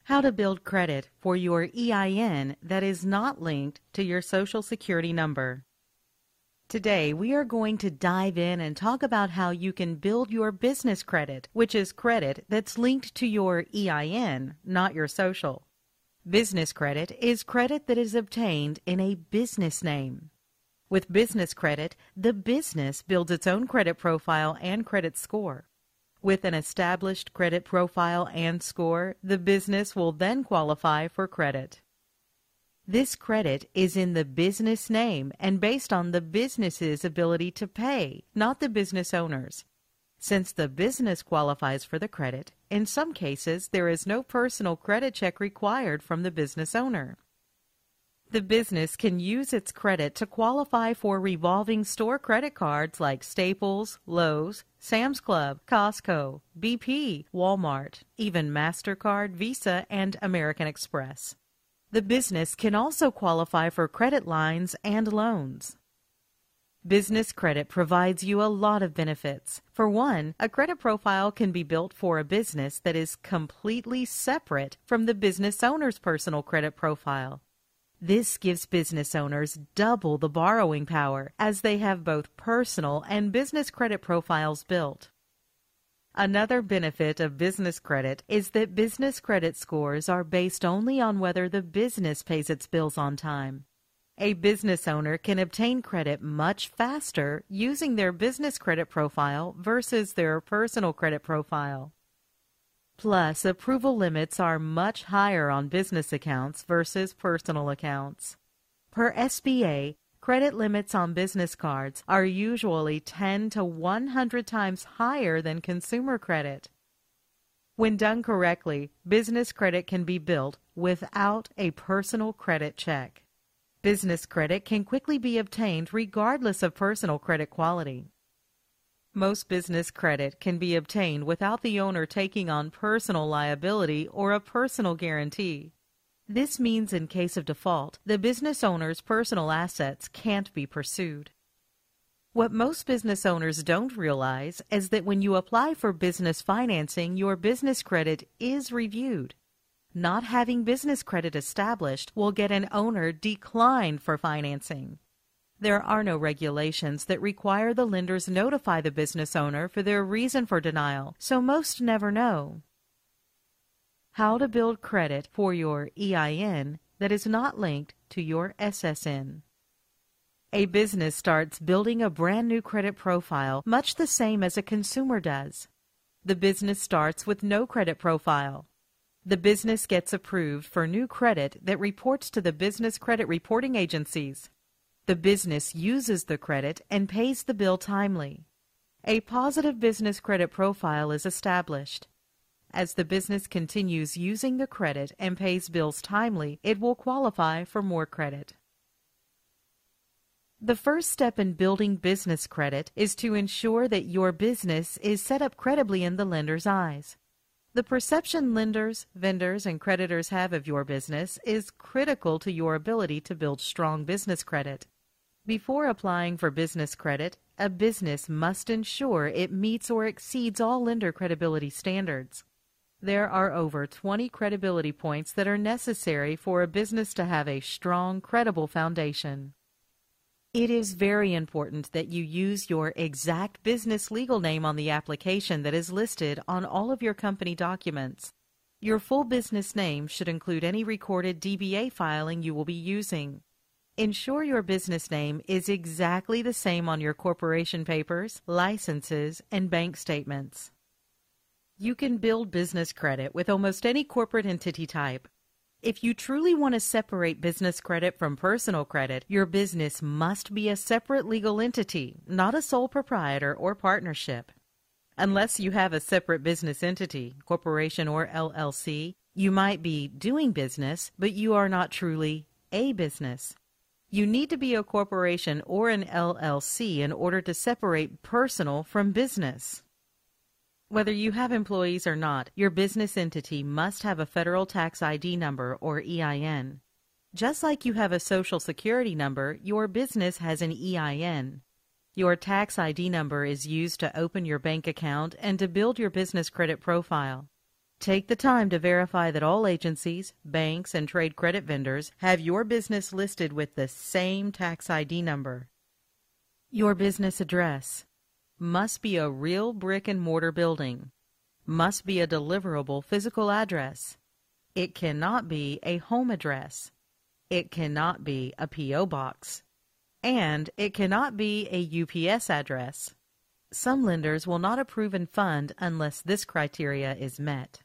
How to build credit for your EIN that is not linked to your Social Security number. Today, we are going to dive in and talk about how you can build your business credit, which is credit that's linked to your EIN, not your social. Business credit is credit that is obtained in a business name. With business credit, the business builds its own credit profile and credit score. With an established credit profile and score, the business will then qualify for credit. This credit is in the business name and based on the business's ability to pay, not the business owner's. Since the business qualifies for the credit, in some cases there is no personal credit check required from the business owner. The business can use its credit to qualify for revolving store credit cards like Staples, Lowe's, Sam's Club, Costco, BP, Walmart, even MasterCard, Visa, and American Express. The business can also qualify for credit lines and loans. Business credit provides you a lot of benefits. For one, a credit profile can be built for a business that is completely separate from the business owner's personal credit profile. This gives business owners double the borrowing power as they have both personal and business credit profiles built. Another benefit of business credit is that business credit scores are based only on whether the business pays its bills on time. A business owner can obtain credit much faster using their business credit profile versus their personal credit profile. Plus, approval limits are much higher on business accounts versus personal accounts. Per SBA, credit limits on business cards are usually 10 to 100 times higher than consumer credit. When done correctly, business credit can be built without a personal credit check. Business credit can quickly be obtained regardless of personal credit quality. Most business credit can be obtained without the owner taking on personal liability or a personal guarantee. This means in case of default, the business owner's personal assets can't be pursued. What most business owners don't realize is that when you apply for business financing, your business credit is reviewed. Not having business credit established will get an owner declined for financing. There are no regulations that require the lenders notify the business owner for their reason for denial, so most never know. How to build credit for your EIN that is not linked to your SSN. A business starts building a brand new credit profile much the same as a consumer does. The business starts with no credit profile. The business gets approved for new credit that reports to the business credit reporting agencies. The business uses the credit and pays the bill timely. A positive business credit profile is established. As the business continues using the credit and pays bills timely, it will qualify for more credit. The first step in building business credit is to ensure that your business is set up credibly in the lender's eyes. The perception lenders, vendors, and creditors have of your business is critical to your ability to build strong business credit. Before applying for business credit, a business must ensure it meets or exceeds all lender credibility standards. There are over 20 credibility points that are necessary for a business to have a strong, credible foundation. It is very important that you use your exact business legal name on the application that is listed on all of your company documents. Your full business name should include any recorded DBA filing you will be using. Ensure your business name is exactly the same on your corporation papers, licenses, and bank statements. You can build business credit with almost any corporate entity type. If you truly want to separate business credit from personal credit, your business must be a separate legal entity, not a sole proprietor or partnership. Unless you have a separate business entity, corporation or LLC, you might be doing business, but you are not truly a business. You need to be a corporation or an LLC in order to separate personal from business. Whether you have employees or not, your business entity must have a federal tax ID number or EIN. Just like you have a Social Security number, your business has an EIN. Your tax ID number is used to open your bank account and to build your business credit profile. Take the time to verify that all agencies, banks, and trade credit vendors have your business listed with the same tax ID number. Your business address must be a real brick-and-mortar building, must be a deliverable physical address. It cannot be a home address. It cannot be a P.O. box. And it cannot be a UPS address. Some lenders will not approve and fund unless this criteria is met.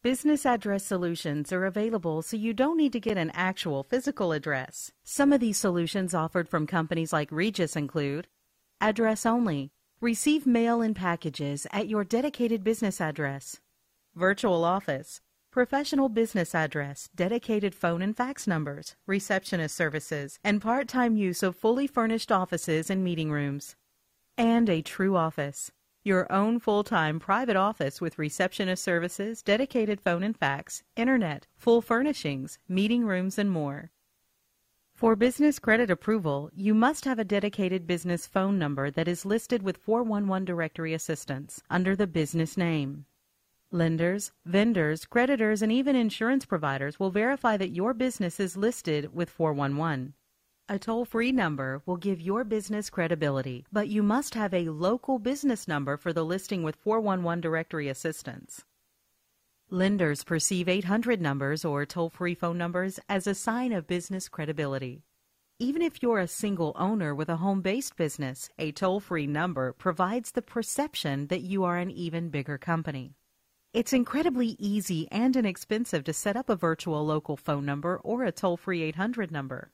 Business address solutions are available so you don't need to get an actual physical address. Some of these solutions offered from companies like Regus include address only. Receive mail and packages at your dedicated business address. Virtual office. Professional business address, dedicated phone and fax numbers, receptionist services, and part-time use of fully furnished offices and meeting rooms. And a true office. Your own full-time private office with receptionist services, dedicated phone and fax, internet, full furnishings, meeting rooms, and more. For business credit approval, you must have a dedicated business phone number that is listed with 411 directory assistance under the business name. Lenders, vendors, creditors, and even insurance providers will verify that your business is listed with 411. A toll-free number will give your business credibility, but you must have a local business number for the listing with 411 directory assistance. Lenders perceive 800 numbers or toll-free phone numbers as a sign of business credibility. Even if you're a single owner with a home-based business, a toll-free number provides the perception that you are an even bigger company. It's incredibly easy and inexpensive to set up a virtual local phone number or a toll-free 800 number.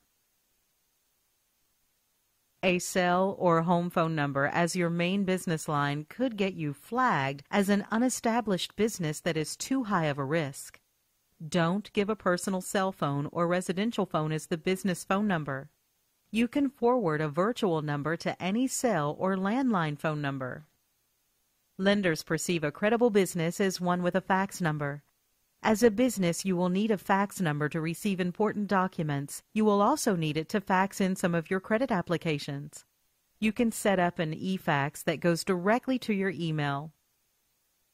A cell or home phone number as your main business line could get you flagged as an unestablished business that is too high of a risk. Don't give a personal cell phone or residential phone as the business phone number. You can forward a virtual number to any cell or landline phone number. Lenders perceive a credible business as one with a fax number. As a business, you will need a fax number to receive important documents. You will also need it to fax in some of your credit applications. You can set up an e-fax that goes directly to your email.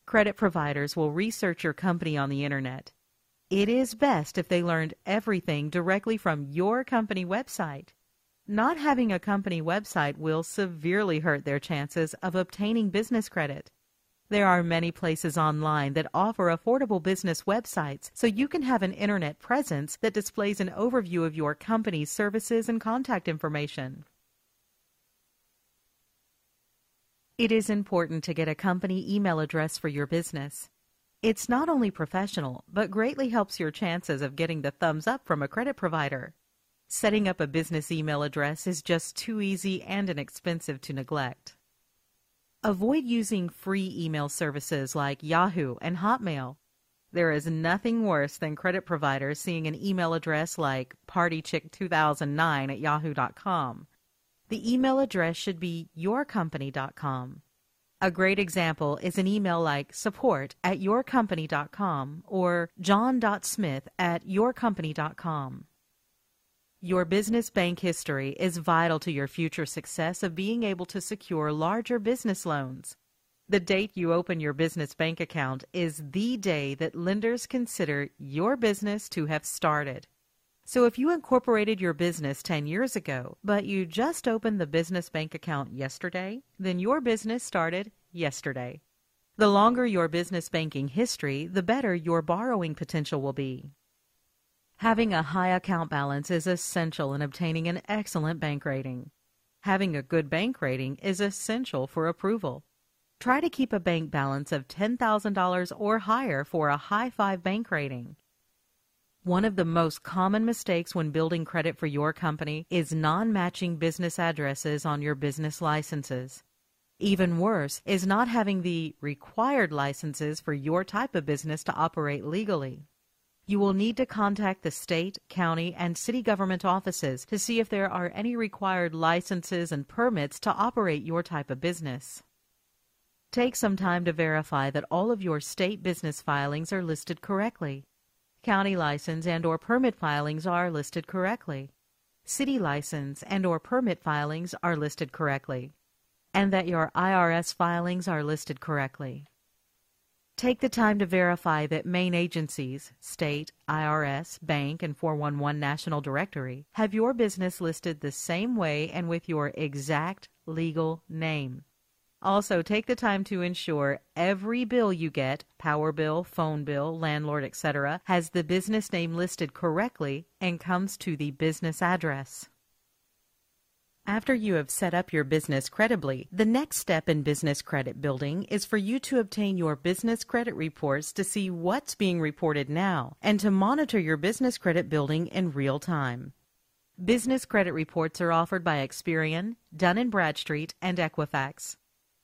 Credit providers will research your company on the internet. It is best if they learned everything directly from your company website. Not having a company website will severely hurt their chances of obtaining business credit. There are many places online that offer affordable business websites, so you can have an internet presence that displays an overview of your company's services and contact information. It is important to get a company email address for your business. It's not only professional, but greatly helps your chances of getting the thumbs up from a credit provider. Setting up a business email address is just too easy and inexpensive to neglect. Avoid using free email services like Yahoo and Hotmail. There is nothing worse than credit providers seeing an email address like partychick2009@yahoo.com. The email address should be yourcompany.com. A great example is an email like support@yourcompany.com or john.smith@yourcompany.com. Your business bank history is vital to your future success of being able to secure larger business loans. The date you open your business bank account is the day that lenders consider your business to have started. So if you incorporated your business 10 years ago, but you just opened the business bank account yesterday, then your business started yesterday. The longer your business banking history, the better your borrowing potential will be. Having a high account balance is essential in obtaining an excellent bank rating. Having a good bank rating is essential for approval. Try to keep a bank balance of $10,000 or higher for a high 5 bank rating. One of the most common mistakes when building credit for your company is non-matching business addresses on your business licenses. Even worse is not having the required licenses for your type of business to operate legally. You will need to contact the state, county, and city government offices to see if there are any required licenses and permits to operate your type of business. Take some time to verify that all of your state business filings are listed correctly. County license and/or permit filings are listed correctly. City license and/or permit filings are listed correctly. And that your IRS filings are listed correctly. Take the time to verify that main agencies, state, IRS, bank, and 411 National Directory, have your business listed the same way and with your exact legal name. Also, take the time to ensure every bill you get, power bill, phone bill, landlord, etc., has the business name listed correctly and comes to the business address. After you have set up your business credibly, the next step in business credit building is for you to obtain your business credit reports to see what's being reported now and to monitor your business credit building in real time. Business credit reports are offered by Experian, Dun & Bradstreet, and Equifax.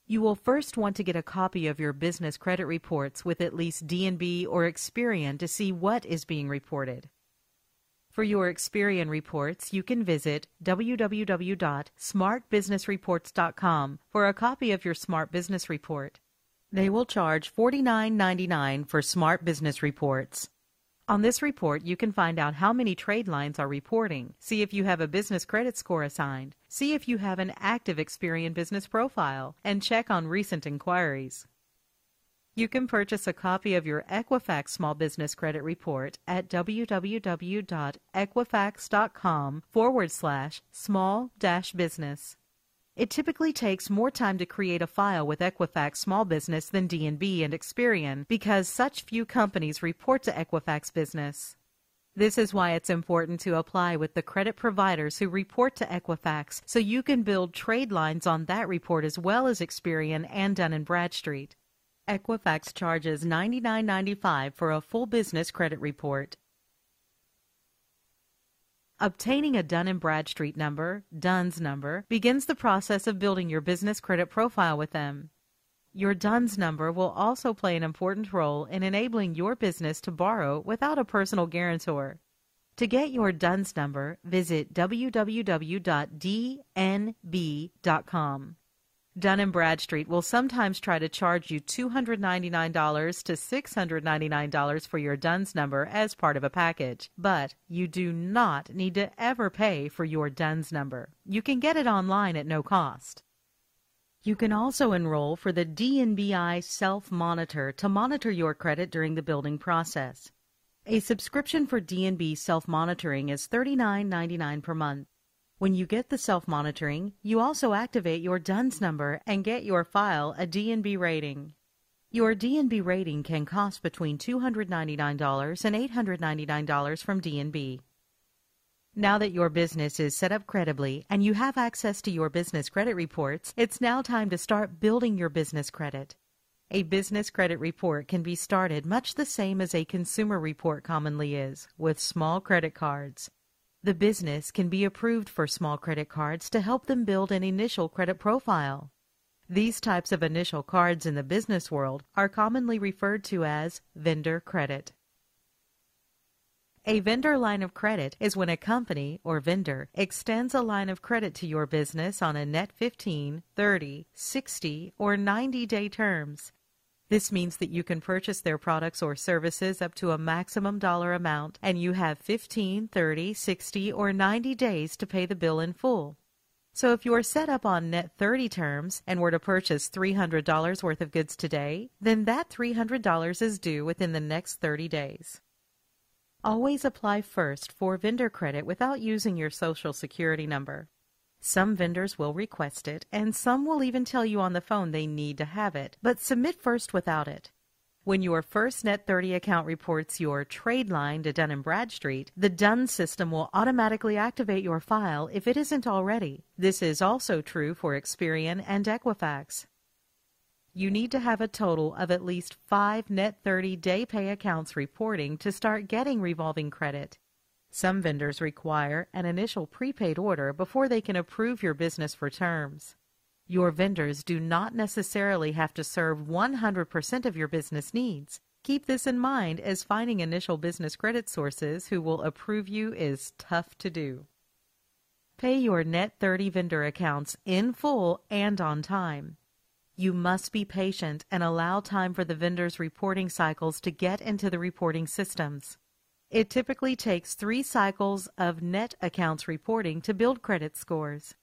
You will first want to get a copy of your business credit reports with at least D&B or Experian to see what is being reported. For your Experian reports, you can visit www.smartbusinessreports.com for a copy of your Smart Business Report. They will charge $49.99 for Smart Business Reports. On this report, you can find out how many trade lines are reporting, see if you have a business credit score assigned, see if you have an active Experian business profile, and check on recent inquiries. You can purchase a copy of your Equifax Small Business Credit Report at www.equifax.com/small-business. It typically takes more time to create a file with Equifax Small Business than D&B and Experian because such few companies report to Equifax Business. This is why it's important to apply with the credit providers who report to Equifax so you can build trade lines on that report as well as Experian and Dun & Bradstreet. Equifax charges $99.95 for a full business credit report. Obtaining a Dun & Bradstreet number, DUNS number, begins the process of building your business credit profile with them. Your DUNS number will also play an important role in enabling your business to borrow without a personal guarantor. To get your DUNS number, visit www.dnb.com. Dun & Bradstreet will sometimes try to charge you $299 to $699 for your DUNS number as part of a package, but you do not need to ever pay for your DUNS number. You can get it online at no cost. You can also enroll for the DNBI Self-Monitor to monitor your credit during the building process. A subscription for DNB Self-Monitoring is $39.99 per month. When you get the self-monitoring, you also activate your DUNS number and get your file a DNB rating. Your DNB rating can cost between $299 and $899 from DNB. Now that your business is set up credibly and you have access to your business credit reports, it's now time to start building your business credit. A business credit report can be started much the same as a consumer report commonly is, with small credit cards. The business can be approved for small credit cards to help them build an initial credit profile. These types of initial cards in the business world are commonly referred to as vendor credit. A vendor line of credit is when a company or vendor extends a line of credit to your business on a net 15, 30, 60, or 90-day terms. This means that you can purchase their products or services up to a maximum dollar amount, and you have 15, 30, 60, or 90 days to pay the bill in full. So if you are set up on net 30 terms and were to purchase $300 worth of goods today, then that $300 is due within the next 30 days. Always apply first for vendor credit without using your Social Security number. Some vendors will request it, and some will even tell you on the phone they need to have it, but submit first without it. When your first Net 30 account reports your trade line to Dun & Bradstreet, the DUNS system will automatically activate your file if it isn't already. This is also true for Experian and Equifax. You need to have a total of at least 5 Net 30 day pay accounts reporting to start getting revolving credit. Some vendors require an initial prepaid order before they can approve your business for terms. Your vendors do not necessarily have to serve 100% of your business needs. Keep this in mind, as finding initial business credit sources who will approve you is tough to do. Pay your Net 30 vendor accounts in full and on time. You must be patient and allow time for the vendors' reporting cycles to get into the reporting systems. It typically takes 3 cycles of net accounts reporting to build credit scores.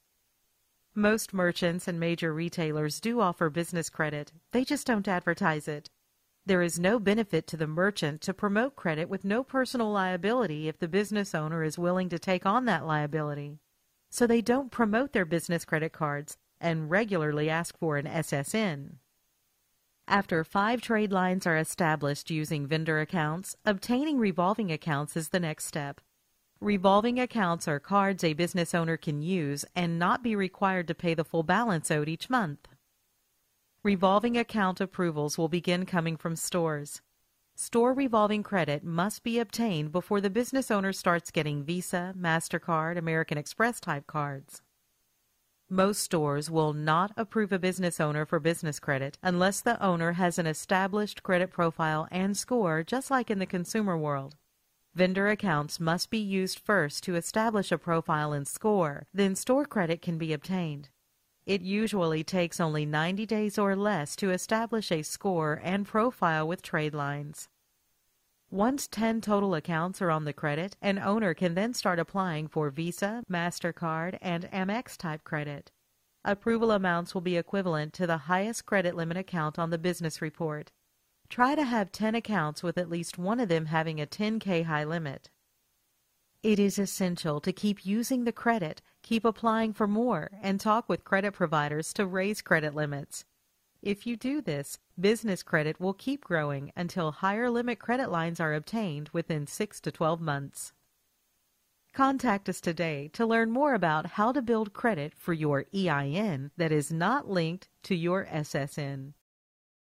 Most merchants and major retailers do offer business credit. They just don't advertise it. There is no benefit to the merchant to promote credit with no personal liability if the business owner is willing to take on that liability. So they don't promote their business credit cards and regularly ask for an SSN. After 5 trade lines are established using vendor accounts, obtaining revolving accounts is the next step. Revolving accounts are cards a business owner can use and not be required to pay the full balance owed each month. Revolving account approvals will begin coming from stores. Store revolving credit must be obtained before the business owner starts getting Visa, MasterCard, American Express type cards. Most stores will not approve a business owner for business credit unless the owner has an established credit profile and score, just like in the consumer world. Vendor accounts must be used first to establish a profile and score, then store credit can be obtained. It usually takes only 90 days or less to establish a score and profile with trade lines. Once 10 total accounts are on the credit, an owner can then start applying for Visa, MasterCard, and Amex type credit. Approval amounts will be equivalent to the highest credit limit account on the business report. Try to have 10 accounts with at least one of them having a $10K high limit. It is essential to keep using the credit, keep applying for more, and talk with credit providers to raise credit limits. If you do this, business credit will keep growing until higher limit credit lines are obtained within 6 to 12 months. Contact us today to learn more about how to build credit for your EIN that is not linked to your SSN.